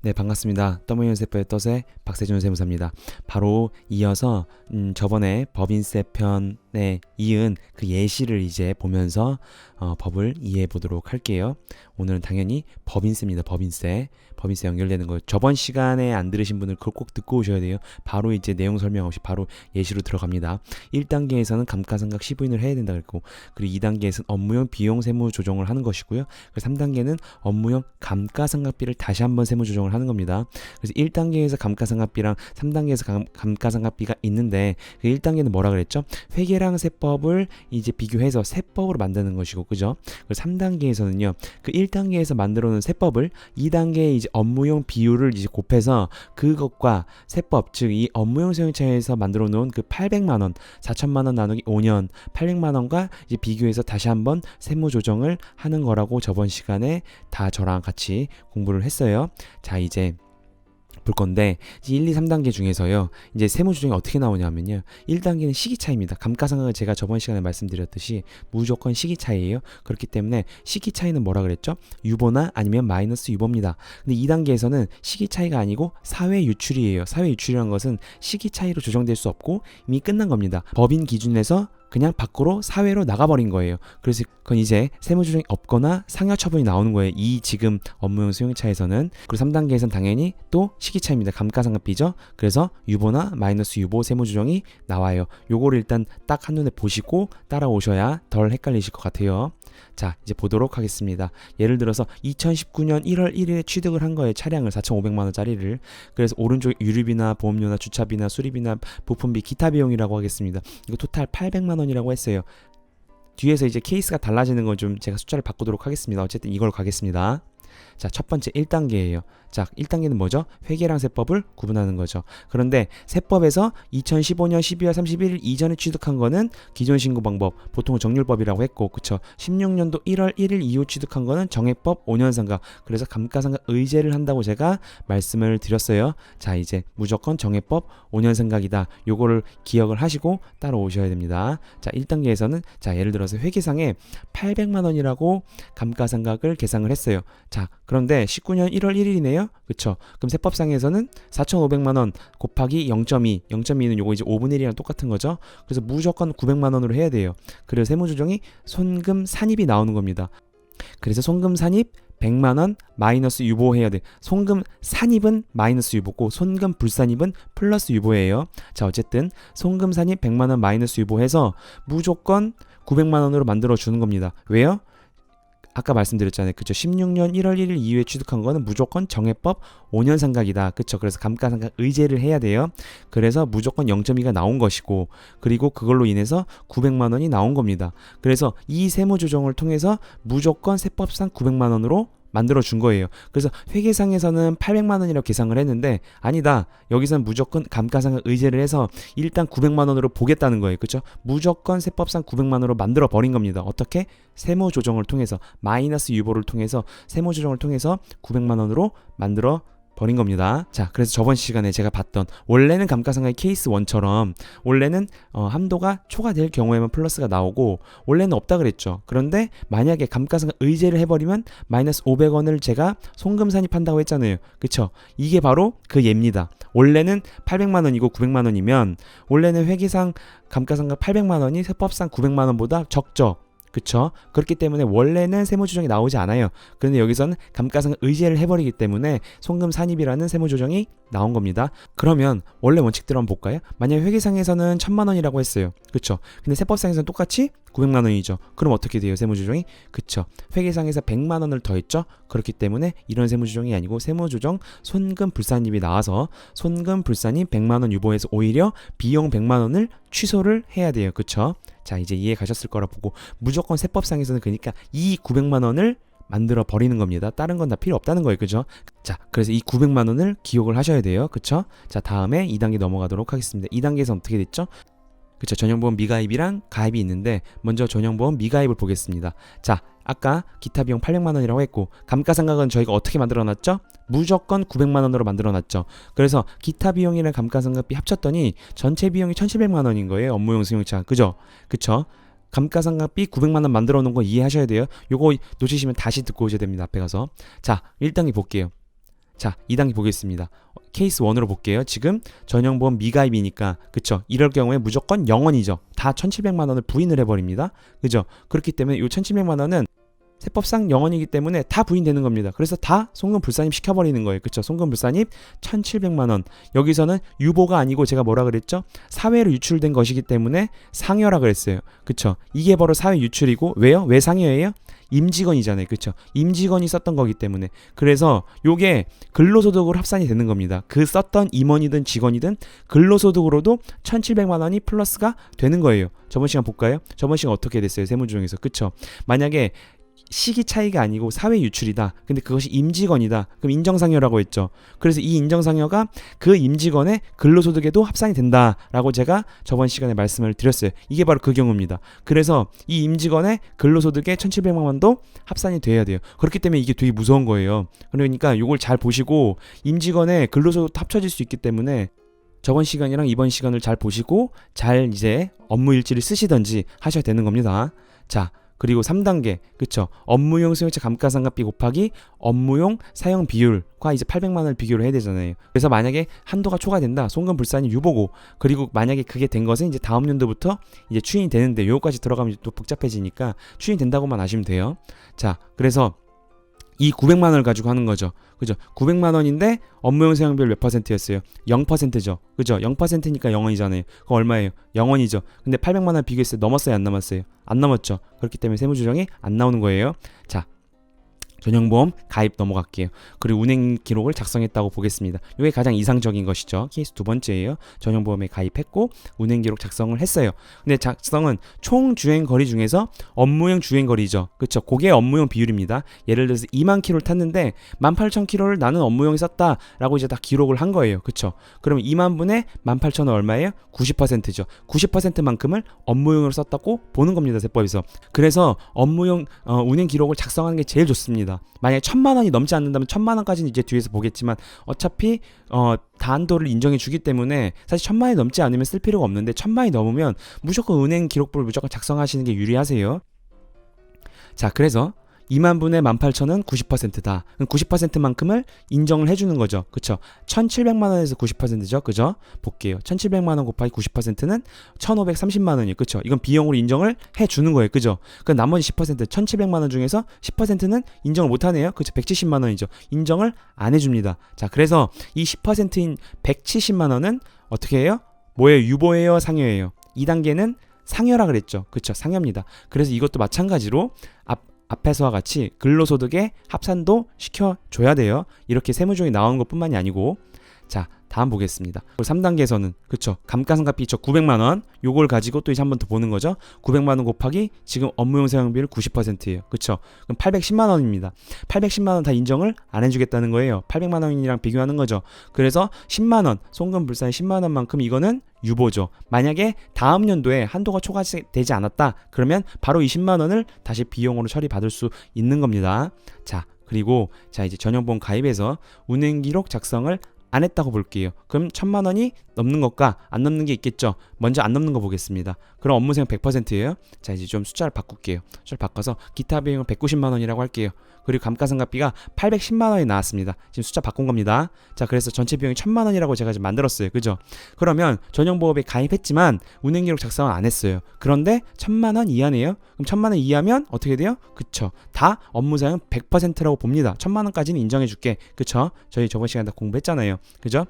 네, 반갑습니다. 떠모연세포의 떠세 박세준 세무사입니다. 바로 이어서 저번에 법인세 편에 이은 그 예시를 이제 보면서 법을 이해해 보도록 할게요. 오늘은 당연히 법인세입니다. 법인세 연결되는 거. 저번 시간에 안 들으신 분들 그걸 꼭 듣고 오셔야 돼요. 바로 이제 내용 설명 없이 바로 예시로 들어갑니다. 1단계에서는 감가상각 시부인을 해야 된다 그랬고, 그리고 2단계에서는 업무용 비용 세무 조정을 하는 것이고요. 그리고 3단계는 업무용 감가상각비를 다시 한번 세무 조정을 하는 겁니다. 그래서 1단계에서 감가상각비랑 3단계에서 감가상각비가 있는데, 그 1단계는 뭐라 그랬죠? 회계랑 세법을 이제 비교해서 세법으로 만드는 것이고, 그죠? 그리고 3단계에서는요, 그 1단계에서 만들어 놓은 세법을 2단계에 이제 업무용 비율을 이제 곱해서 그것과 세법, 즉 이 업무용 수용차에서 만들어 놓은 그 800만 원, 4천만 원 나누기 5년, 800만 원과 이제 비교해서 다시 한번 세무 조정을 하는 거라고 저번 시간에 다 저랑 같이 공부를 했어요. 자, 이제 볼 건데, 1, 2, 3단계 중에서요, 이제 세무 조정이 어떻게 나오냐면요, 1단계는 시기 차이입니다. 감가상각은 제가 저번 시간에 말씀드렸듯이 무조건 시기 차이예요. 그렇기 때문에 시기 차이는 뭐라 그랬죠? 유보나 아니면 마이너스 유보입니다. 근데 2단계에서는 시기 차이가 아니고 사회 유출이에요. 사회 유출이라는 것은 시기 차이로 조정될 수 없고 이미 끝난 겁니다. 법인 기준에서 그냥 밖으로 사회로 나가버린 거예요. 그래서 그건 이제 세무조정이 없거나 상여 처분이 나오는 거예요. 이 지금 업무용 수용차에서는. 그리고 3단계에서는 당연히 또 시기차입니다. 감가상각비죠. 그래서 유보나 마이너스 유보 세무조정이 나와요. 요거를 일단 딱 한눈에 보시고 따라오셔야 덜 헷갈리실 것 같아요. 자, 이제 보도록 하겠습니다. 예를 들어서 2019년 1월 1일에 취득을 한 거예요. 차량을 4,500만 원짜리를. 그래서 오른쪽 유류비나 보험료나 주차비나 수리비나 부품비 기타 비용이라고 하겠습니다. 이거 토탈 800만 원이라고 했어요. 뒤에서 이제 케이스가 달라지는 건 좀 제가 숫자를 바꾸도록 하겠습니다. 어쨌든 이걸 가겠습니다. 자, 첫 번째 1단계예요. 자, 1단계는 뭐죠? 회계랑 세법을 구분하는 거죠. 그런데 세법에서 2015년 12월 31일 이전에 취득한 거는 기존 신고 방법, 보통 정률법이라고 했고, 그쵸? 16년도 1월 1일 이후 취득한 거는 정액법 5년 상각. 그래서 감가상각 의제를 한다고 제가 말씀을 드렸어요. 자, 이제 무조건 정액법 5년 상각이다. 요거를 기억을 하시고 따라오셔야 됩니다. 자, 1단계에서는 자, 예를 들어서 회계상에 800만 원이라고 감가상각을 계상을 했어요. 자, 그런데 19년 1월 1일이네요. 그쵸? 그럼 세법상에서는 4,500만 원 곱하기 0.2, 0.2는 요거 이제 5분의 1이랑 똑같은 거죠. 그래서 무조건 900만 원으로 해야 돼요. 그래서 세무조정이 손금 산입이 나오는 겁니다. 그래서 손금 산입 100만 원 마이너스 유보해야 돼. 손금 산입은 마이너스 유보고 손금 불산입은 플러스 유보예요. 자, 어쨌든 손금 산입 100만 원 마이너스 유보해서 무조건 900만 원으로 만들어 주는 겁니다. 왜요? 아까 말씀드렸잖아요. 그쵸? 16년 1월 1일 이후에 취득한 거는 무조건 정액법 5년 상각이다. 그쵸? 그래서 감가상각 의제를 해야 돼요. 그래서 무조건 0.2가 나온 것이고, 그리고 그걸로 인해서 900만 원이 나온 겁니다. 그래서 이 세무 조정을 통해서 무조건 세법상 900만 원으로 만들어 준 거예요. 그래서 회계상에서는 800만 원이라고 계산을 했는데 아니다. 여기서는 무조건 감가상각 의제를 해서 일단 900만 원으로 보겠다는 거예요. 그렇죠? 무조건 세법상 900만 원으로 만들어 버린 겁니다. 어떻게? 세무 조정을 통해서 마이너스 유보를 통해서 세무 조정을 통해서 900만 원으로 만들어 버린 겁니다. 자, 그래서 저번 시간에 제가 봤던 원래는 감가상각의 케이스 1처럼 원래는 함도가 초과될 경우에만 플러스가 나오고 원래는 없다 그랬죠. 그런데 만약에 감가상각 의제를 해버리면 마이너스 500원을 제가 송금 산입한다고 했잖아요. 그쵸? 이게 바로 그 예입니다. 원래는 800만 원이고 900만 원이면 원래는 회계상 감가상각 800만 원이 세법상 900만 원보다 적죠. 그쵸? 그렇기 때문에 원래는 세무조정이 나오지 않아요. 그런데 여기서는 감가상각 의제를 해버리기 때문에 송금 산입이라는 세무조정이 나온 겁니다. 그러면 원래 원칙대로 한번 볼까요? 만약에 회계상에서는 1000만 원이라고 했어요. 그쵸? 근데 세법상에서는 똑같이 900만 원이죠. 그럼 어떻게 돼요? 세무조정이? 그쵸? 회계상에서 100만 원을 더했죠? 그렇기 때문에 이런 세무조정이 아니고 세무조정 손금 불산입이 나와서 손금 불산입 100만 원 유보해서 오히려 비용 100만 원을 취소를 해야 돼요. 그쵸? 자, 이제 이해 가셨을 거라 보고 무조건 세법상에서는 그러니까 이 900만 원을 만들어 버리는 겁니다. 다른 건 다 필요 없다는 거예요. 그죠? 자, 그래서 이 900만 원을 기억을 하셔야 돼요. 그쵸? 자, 다음에 2단계 넘어가도록 하겠습니다. 2단계에서 어떻게 됐죠? 그쵸? 전용보험 미가입이랑 가입이 있는데 먼저 전용보험 미가입을 보겠습니다. 자, 아까 기타 비용 800만 원이라고 했고 감가상각은 저희가 어떻게 만들어 놨죠? 무조건 900만 원으로 만들어 놨죠. 그래서 기타 비용이랑 감가상각비 합쳤더니 전체 비용이 1700만 원인 거예요. 업무용 승용차. 그죠? 그쵸? 감가상각비 900만 원 만들어 놓은 거 이해하셔야 돼요. 요거 놓치시면 다시 듣고 오셔야 됩니다. 앞에 가서. 자, 1단계 볼게요. 자, 2단계 보겠습니다. 케이스 1으로 볼게요. 지금 전형보험 미가입이니까 그쵸? 이럴 경우에 무조건 0원이죠. 다 1,700만 원을 부인을 해버립니다. 그죠? 그렇기 때문에 이 1,700만 원은 세법상 0원이기 때문에 다 부인되는 겁니다. 그래서 다 송금불산입 시켜버리는 거예요. 그쵸? 송금불산입 1,700만 원. 여기서는 유보가 아니고 제가 뭐라 그랬죠? 사회로 유출된 것이기 때문에 상여라 그랬어요. 그쵸? 이게 바로 사회 유출이고 왜요? 왜 상여예요? 임직원이잖아요. 그쵸? 임직원이 썼던 거기 때문에. 그래서 요게 근로소득으로 합산이 되는 겁니다. 그 썼던 임원이든 직원이든 근로소득으로도 1,700만 원이 플러스가 되는 거예요. 저번 시간 볼까요? 저번 시간 어떻게 됐어요? 세무조정에서. 그쵸? 만약에 시기 차이가 아니고 사회 유출이다. 근데 그것이 임직원이다. 그럼 인정상여라고 했죠. 그래서 이 인정상여가 그 임직원의 근로소득에도 합산이 된다라고 제가 저번 시간에 말씀을 드렸어요. 이게 바로 그 경우입니다. 그래서 이 임직원의 근로소득에 1,700만 원도 합산이 돼야 돼요. 그렇기 때문에 이게 되게 무서운 거예요. 그러니까 이걸 잘 보시고 임직원의 근로소득도 합쳐질 수 있기 때문에 저번 시간이랑 이번 시간을 잘 보시고 잘 이제 업무 일지를 쓰시던지 하셔야 되는 겁니다. 자, 그리고 3단계, 그쵸? 업무용 수용차 감가상각비 곱하기 업무용 사용 비율과 이제 800만 원을 비교를 해야 되잖아요. 그래서 만약에 한도가 초과된다, 송금불산이 유보고, 그리고 만약에 그게 된 것은 이제 다음 연도부터 이제 추인이 되는데, 요거까지 들어가면 또 복잡해지니까 추인이 된다고만 아시면 돼요. 자, 그래서 이 900만 원을 가지고 하는 거죠. 그죠? 900만 원인데 업무용 사용비율 몇 퍼센트였어요? 0%죠. 그죠? 0%니까 0원이잖아요. 그거 얼마예요? 0원이죠. 근데 800만 원 비교했을 때 넘었어요? 안 넘었어요? 안 넘었죠. 그렇기 때문에 세무조정이 안 나오는 거예요. 자, 전형보험 가입 넘어갈게요. 그리고 운행 기록을 작성했다고 보겠습니다. 이게 가장 이상적인 것이죠. 케이스 두 번째예요. 전형보험에 가입했고 운행 기록 작성을 했어요. 근데 작성은 총 주행 거리 중에서 업무용 주행 거리죠. 그렇죠? 그게 업무용 비율입니다. 예를 들어서 2만 킬로를 탔는데 18,000킬로를 나는 업무용에 썼다라고 이제 다 기록을 한 거예요. 그렇죠? 그러면 2만 분의 18,000은 얼마예요? 90%죠. 90%만큼을 업무용으로 썼다고 보는 겁니다. 세법에서. 그래서 업무용 운행 기록을 작성하는 게 제일 좋습니다. 만약에 1,000만 원이 넘지 않는다면 1,000만 원까지는 이제 뒤에서 보겠지만 어차피 다한도를 인정해 주기 때문에 사실 1,000만 원이 넘지 않으면 쓸 필요가 없는데 1,000만 원이 넘으면 무조건 은행 기록부를 무조건 작성하시는 게 유리하세요. 자, 그래서 2만 분의 18,000은 90%다. 그럼 90%만큼을 인정을 해주는 거죠. 그쵸? 1,700만 원에서 90%죠. 그죠? 볼게요. 1,700만 원 곱하기 90%는 1,530만 원이에요. 그쵸? 이건 비용으로 인정을 해주는 거예요. 그죠? 그럼 나머지 10%, 1,700만 원 중에서 10%는 인정을 못하네요. 그쵸? 170만 원이죠. 인정을 안 해줍니다. 자, 그래서 이 10%인 170만 원은 어떻게 해요? 뭐예요? 유보예요? 상여예요? 2단계는 상여라 그랬죠. 그쵸? 상여입니다. 그래서 이것도 마찬가지로 앞에서와 같이 근로소득에 합산도 시켜줘야 돼요. 이렇게 세무조정이 나오는 것뿐만이 아니고. 자, 다음 보겠습니다. 3단계에서는 그쵸, 감가상각비 있죠. 900만원 요걸 가지고 또 이제 한 번 더 보는 거죠. 900만원 곱하기 지금 업무용 사용비율 90%예요. 그쵸? 그럼 810만원입니다 810만원 다 인정을 안 해주겠다는 거예요. 800만원이랑 비교하는 거죠. 그래서 10만원 송금불산 10만원만큼 이거는 유보죠. 만약에 다음 연도에 한도가 초과되지 않았다 그러면 바로 이 10만원을 다시 비용으로 처리받을 수 있는 겁니다. 자, 그리고 자 이제 전형보험 가입해서 운행기록 작성을 안 했다고 볼게요. 그럼 1,000만 원이 넘는 것과 안 넘는 게 있겠죠. 먼저 안 넘는 거 보겠습니다. 그럼 업무사용 100%예요. 자, 이제 좀 숫자를 바꿀게요. 숫자를 바꿔서 기타 비용은 190만 원이라고 할게요. 그리고 감가상각비가 810만 원이 나왔습니다. 지금 숫자 바꾼 겁니다. 자, 그래서 전체 비용이 1,000만 원이라고 제가 지금 만들었어요. 그죠? 그러면 전형보험에 가입했지만 운행기록 작성을 안 했어요. 그런데 1,000만 원 이하네요. 그럼 1,000만 원 이하면 어떻게 돼요? 그쵸? 다 업무사용 100%라고 봅니다. 1,000만 원까지는 인정해 줄게. 그쵸? 저희 저번 시간에 다 공부했잖아요. 그죠?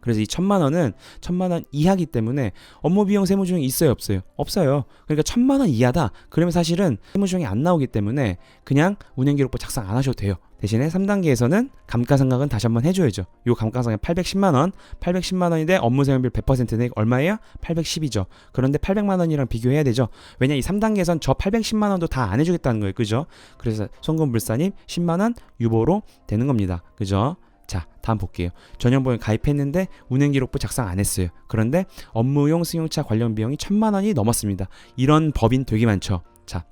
그래서 이 1,000만 원은 1,000만 원 이하기 때문에 업무비용 세무조정이 있어요, 없어요? 없어요. 그러니까 1,000만 원 이하다. 그러면 사실은 세무조정이 안 나오기 때문에 그냥 운행기록부 작성 안 하셔도 돼요. 대신에 3단계에서는 감가상각은 다시 한번 해줘야죠. 요 감가상각 810만 원, 810만 원인데 업무사용비율 100%는 얼마예요? 810이죠. 그런데 800만 원이랑 비교해야 되죠. 왜냐, 이 3단계에선 저 810만 원도 다 안 해주겠다는 거예요. 그죠? 그래서 송금불산입 10만 원 유보로 되는 겁니다. 그죠? 자, 다음 볼게요. 전형보험에 가입했는데 운행기록부 작성 안 했어요. 그런데 업무용 승용차 관련 비용이 1,000만 원이 넘었습니다. 이런 법인 되게 많죠. 자,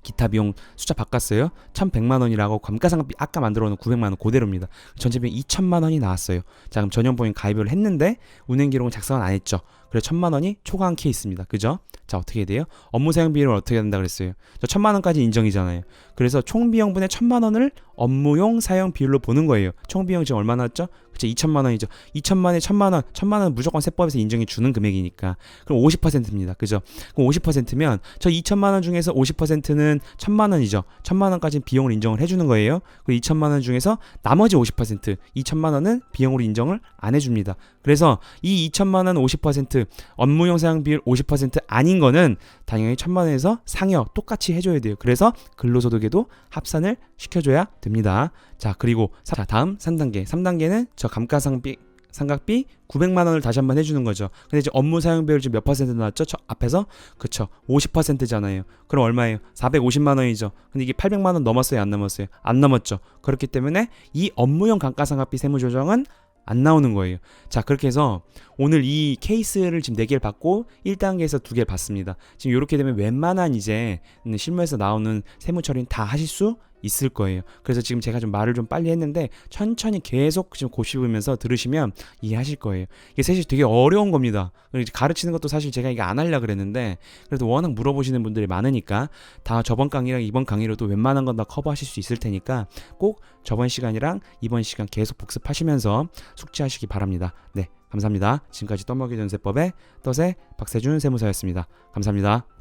기타 비용 숫자 바꿨어요. 1,100만 원이라고 감가상각비 아까 만들어 놓은 900만 원 그대로입니다. 전체 비용 2,000만 원이 나왔어요. 자, 그럼 전형보험 가입을 했는데 운행기록은 작성을 안 했죠. 그래서 1,000만 원이 초과한 케이스입니다. 그죠? 자, 어떻게 돼요? 업무 사용 비율은 어떻게 된다 그랬어요? 저 1,000만 원까지 인정이잖아요. 그래서 총 비용분의 1,000만 원을 업무용 사용 비율로 보는 거예요. 총 비용 지금 얼마 나왔죠? 그쵸, 2,000만 원이죠. 2,000만에 1,000만 원, 1,000만 원은 무조건 세법에서 인정해 주는 금액이니까. 그럼 50%입니다. 그죠? 그럼 50%면 저 2,000만 원 중에서 50%는 1,000만 원이죠. 1,000만 원까지 비용을 인정을 해주는 거예요. 그리고 2,000만 원 중에서 나머지 50%, 2,000만 원은 비용으로 인정을 안 해줍니다. 그래서 이 2,000만 원 50%, 업무용 사용 비율 50% 아닌 거는 당연히 1,000만 원에서 상여 똑같이 해줘야 돼요. 그래서 근로소득에도 합산을 시켜줘야 됩니다. 자, 그리고 자, 다음 3단계. 3단계는 저 감가상각비 900만 원을 다시 한번 해주는 거죠. 근데 이제 업무 사용 비율 지금 몇 퍼센트 나왔죠? 저 앞에서 그쵸, 50%잖아요. 그럼 얼마예요? 450만 원이죠. 근데 이게 800만 원 넘었어요, 안 넘었어요? 안 넘었죠. 그렇기 때문에 이 업무용 감가상각비 세무조정은 안 나오는 거예요. 자, 그렇게 해서 오늘 이 케이스를 지금 4개를 받고 1단계에서 2개를 받습니다. 지금 이렇게 되면 웬만한 이제 실무에서 나오는 세무 처리는 다 하실 수 있을 거예요. 그래서 지금 제가 좀 말을 좀 빨리 했는데 천천히 계속 지금 곱씹으면서 들으시면 이해하실 거예요. 이게 사실 되게 어려운 겁니다. 그리고 가르치는 것도 사실 제가 이거 안 하려고 그랬는데 그래도 워낙 물어보시는 분들이 많으니까 다 저번 강의랑 이번 강의로도 웬만한 건 다 커버하실 수 있을 테니까 꼭 저번 시간이랑 이번 시간 계속 복습하시면서 숙지하시기 바랍니다. 네, 감사합니다. 지금까지 떠먹이 전세법의 떠세 박세준 세무사였습니다. 감사합니다.